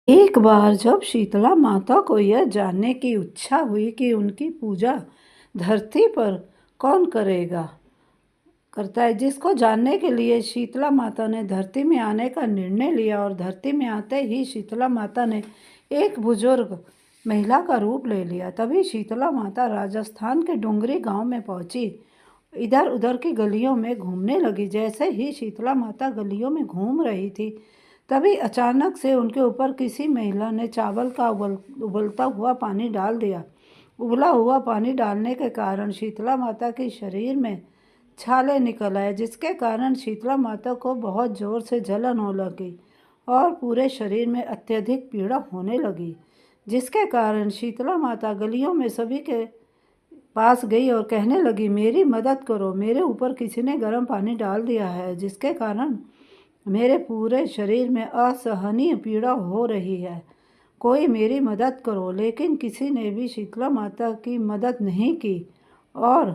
एक बार जब शीतला माता को यह जानने की इच्छा हुई कि उनकी पूजा धरती पर कौन करता है, जिसको जानने के लिए शीतला माता ने धरती में आने का निर्णय लिया। और धरती में आते ही शीतला माता ने एक बुजुर्ग महिला का रूप ले लिया। तभी शीतला माता राजस्थान के डूंगरी गांव में पहुंची। इधर उधर की गलियों में घूमने लगी। जैसे ही शीतला माता गलियों में घूम रही थी, तभी अचानक से उनके ऊपर किसी महिला ने चावल का उबलता हुआ पानी डाल दिया। उबला हुआ पानी डालने के कारण शीतला माता के शरीर में छाले निकल आए, जिसके कारण शीतला माता को बहुत जोर से जलन होने लगी और पूरे शरीर में अत्यधिक पीड़ा होने लगी। जिसके कारण शीतला माता गलियों में सभी के पास गई और कहने लगी, मेरी मदद करो, मेरे ऊपर किसी ने गर्म पानी डाल दिया है, जिसके कारण मेरे पूरे शरीर में असहनीय पीड़ा हो रही है। कोई मेरी मदद करो। लेकिन किसी ने भी शीतला माता की मदद नहीं की और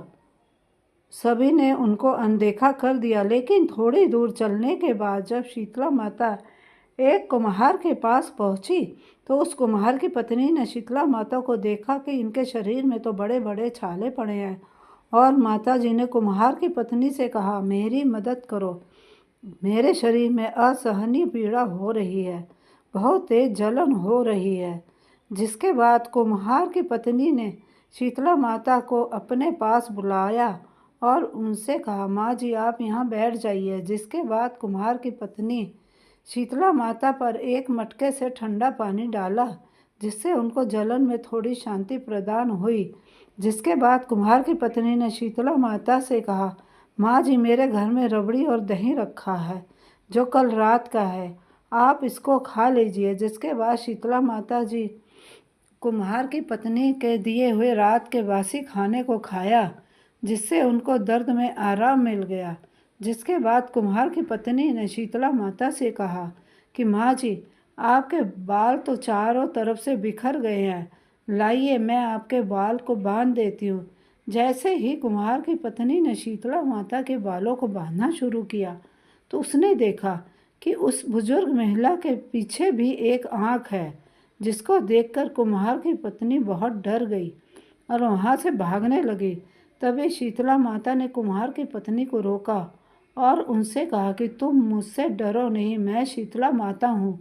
सभी ने उनको अनदेखा कर दिया। लेकिन थोड़ी दूर चलने के बाद जब शीतला माता एक कुम्हार के पास पहुंची, तो उस कुम्हार की पत्नी ने शीतला माता को देखा कि इनके शरीर में तो बड़े बड़े छाले पड़े हैं। और माता जी ने कुम्हार की पत्नी से कहा, मेरी मदद करो, मेरे शरीर में असहनीय पीड़ा हो रही है, बहुत तेज जलन हो रही है। जिसके बाद कुम्हार की पत्नी ने शीतला माता को अपने पास बुलाया और उनसे कहा, माँ जी आप यहाँ बैठ जाइए। जिसके बाद कुम्हार की पत्नी शीतला माता पर एक मटके से ठंडा पानी डाला, जिससे उनको जलन में थोड़ी शांति प्रदान हुई। जिसके बाद कुम्हार की पत्नी ने शीतला माता से कहा, माँ जी मेरे घर में रबड़ी और दही रखा है जो कल रात का है, आप इसको खा लीजिए। जिसके बाद शीतला माता जी कुम्हार की पत्नी के दिए हुए रात के बासी खाने को खाया, जिससे उनको दर्द में आराम मिल गया। जिसके बाद कुम्हार की पत्नी ने शीतला माता से कहा कि माँ जी आपके बाल तो चारों तरफ से बिखर गए हैं, लाइए मैं आपके बाल को बांध देती हूँ। जैसे ही कुम्हार की पत्नी ने शीतला माता के बालों को बांधना शुरू किया, तो उसने देखा कि उस बुजुर्ग महिला के पीछे भी एक आँख है, जिसको देखकर कुम्हार की पत्नी बहुत डर गई और वहाँ से भागने लगी। तभी शीतला माता ने कुम्हार की पत्नी को रोका और उनसे कहा कि तुम मुझसे डरो नहीं, मैं शीतला माता हूँ,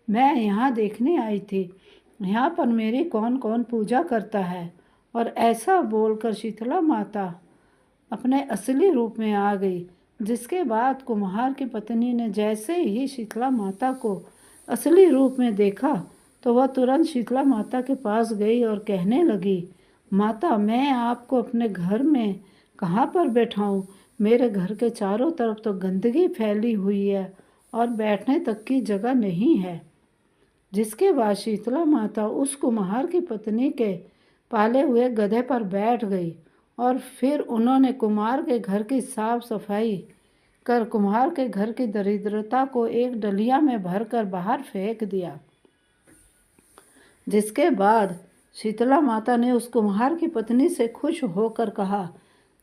मैं यहाँ देखने आई थी यहाँ पर मेरी कौन कौन पूजा करता है। और ऐसा बोलकर शीतला माता अपने असली रूप में आ गई। जिसके बाद कुम्हार की पत्नी ने जैसे ही शीतला माता को असली रूप में देखा, तो वह तुरंत शीतला माता के पास गई और कहने लगी, माता मैं आपको अपने घर में कहाँ पर बैठाऊँ, मेरे घर के चारों तरफ तो गंदगी फैली हुई है और बैठने तक की जगह नहीं है। जिसके बाद शीतला माता उस कुम्हार की पत्नी के पाले हुए गधे पर बैठ गई और फिर उन्होंने कुम्हार के घर की साफ सफाई कर कुम्हार के घर की दरिद्रता को एक डलिया में भरकर बाहर फेंक दिया। जिसके बाद शीतला माता ने उस कुम्हार की पत्नी से खुश होकर कहा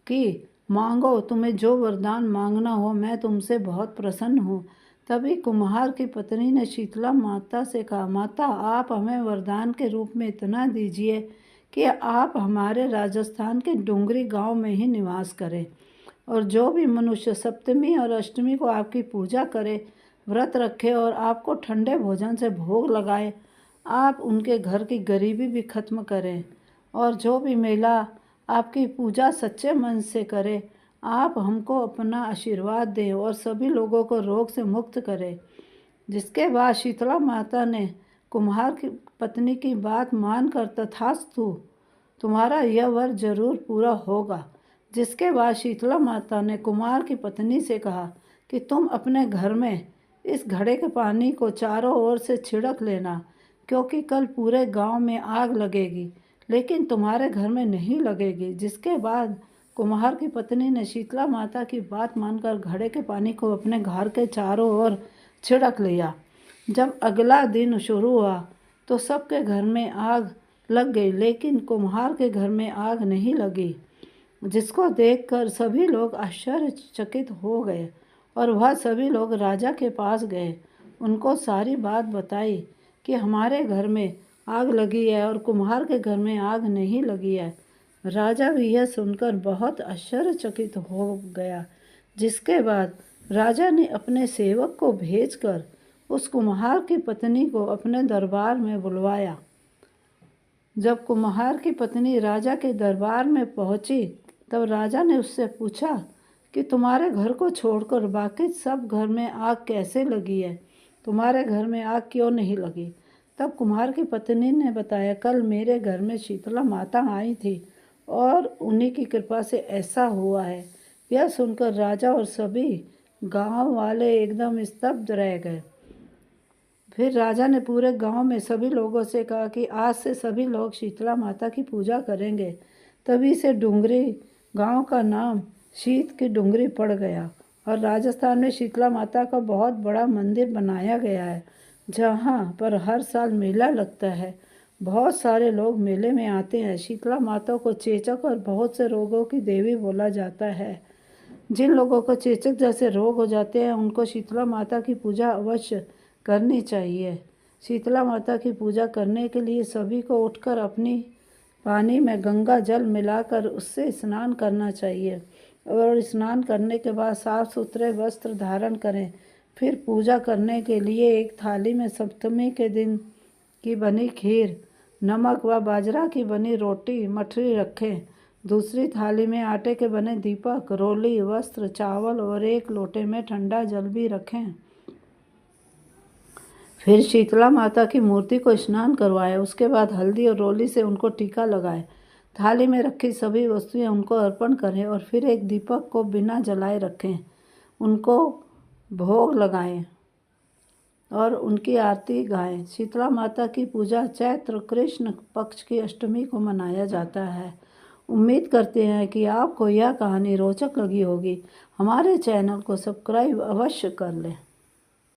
कि मांगो, तुम्हें जो वरदान मांगना हो, मैं तुमसे बहुत प्रसन्न हूँ। तभी कुम्हार की पत्नी ने शीतला माता से कहा, माता आप हमें वरदान के रूप में इतना दीजिए कि आप हमारे राजस्थान के डूंगरी गांव में ही निवास करें, और जो भी मनुष्य सप्तमी और अष्टमी को आपकी पूजा करे, व्रत रखे और आपको ठंडे भोजन से भोग लगाए, आप उनके घर की गरीबी भी खत्म करें। और जो भी महिला आपकी पूजा सच्चे मन से करे, आप हमको अपना आशीर्वाद दें और सभी लोगों को रोग से मुक्त करें। जिसके बाद शीतला माता ने कुम्हार की पत्नी की बात मानकर तथास्तु, तुम्हारा यह वर जरूर पूरा होगा। जिसके बाद शीतला माता ने कुम्हार की पत्नी से कहा कि तुम अपने घर में इस घड़े के पानी को चारों ओर से छिड़क लेना, क्योंकि कल पूरे गांव में आग लगेगी, लेकिन तुम्हारे घर में नहीं लगेगी। जिसके बाद कुम्हार की पत्नी ने शीतला माता की बात मानकर घड़े के पानी को अपने घर के चारों ओर छिड़क लिया। जब अगला दिन शुरू हुआ तो सबके घर में आग लग गई, लेकिन कुम्हार के घर में आग नहीं लगी, जिसको देखकर सभी लोग आश्चर्यचकित हो गए और वह सभी लोग राजा के पास गए, उनको सारी बात बताई कि हमारे घर में आग लगी है और कुम्हार के घर में आग नहीं लगी है। राजा भी यह सुनकर बहुत आश्चर्यचकित हो गया। जिसके बाद राजा ने अपने सेवक को भेजकर उस कुम्हार की पत्नी को अपने दरबार में बुलवाया। जब कुम्हार की पत्नी राजा के दरबार में पहुंची तब राजा ने उससे पूछा कि तुम्हारे घर को छोड़कर बाकी सब घर में आग कैसे लगी है? तुम्हारे घर में आग क्यों नहीं लगी? तब कुम्हार की पत्नी ने बताया, कल मेरे घर में शीतला माता आई थी और उन्हीं की कृपा से ऐसा हुआ है। यह सुनकर राजा और सभी गांव वाले एकदम स्तब्ध रह गए। फिर राजा ने पूरे गांव में सभी लोगों से कहा कि आज से सभी लोग शीतला माता की पूजा करेंगे। तभी से डुंगरी गांव का नाम शीत की डुंगरी पड़ गया और राजस्थान में शीतला माता का बहुत बड़ा मंदिर बनाया गया है, जहां पर हर साल मेला लगता है। बहुत सारे लोग मेले में आते हैं। शीतला माता को चेचक और बहुत से रोगों की देवी बोला जाता है। जिन लोगों को चेचक जैसे रोग हो जाते हैं उनको शीतला माता की पूजा अवश्य करनी चाहिए। शीतला माता की पूजा करने के लिए सभी को उठकर अपनी पानी में गंगा जल मिलाकर उससे स्नान करना चाहिए और स्नान करने के बाद साफ सुथरे वस्त्र धारण करें। फिर पूजा करने के लिए एक थाली में सप्तमी के दिन की बनी खीर, नमक व बाजरा की बनी रोटी मठरी रखें। दूसरी थाली में आटे के बने दीपक, रोली, वस्त्र, चावल और एक लोटे में ठंडा जल भी रखें। फिर शीतला माता की मूर्ति को स्नान करवाएं। उसके बाद हल्दी और रोली से उनको टीका लगाएं। थाली में रखी सभी वस्तुएं उनको अर्पण करें और फिर एक दीपक को बिना जलाए रखें। उनको भोग लगाएं और उनकी आरती गाएं। शीतला माता की पूजा चैत्र कृष्ण पक्ष की अष्टमी को मनाया जाता है। उम्मीद करते हैं कि आपको यह कहानी रोचक लगी होगी। हमारे चैनल को सब्सक्राइब अवश्य कर लें।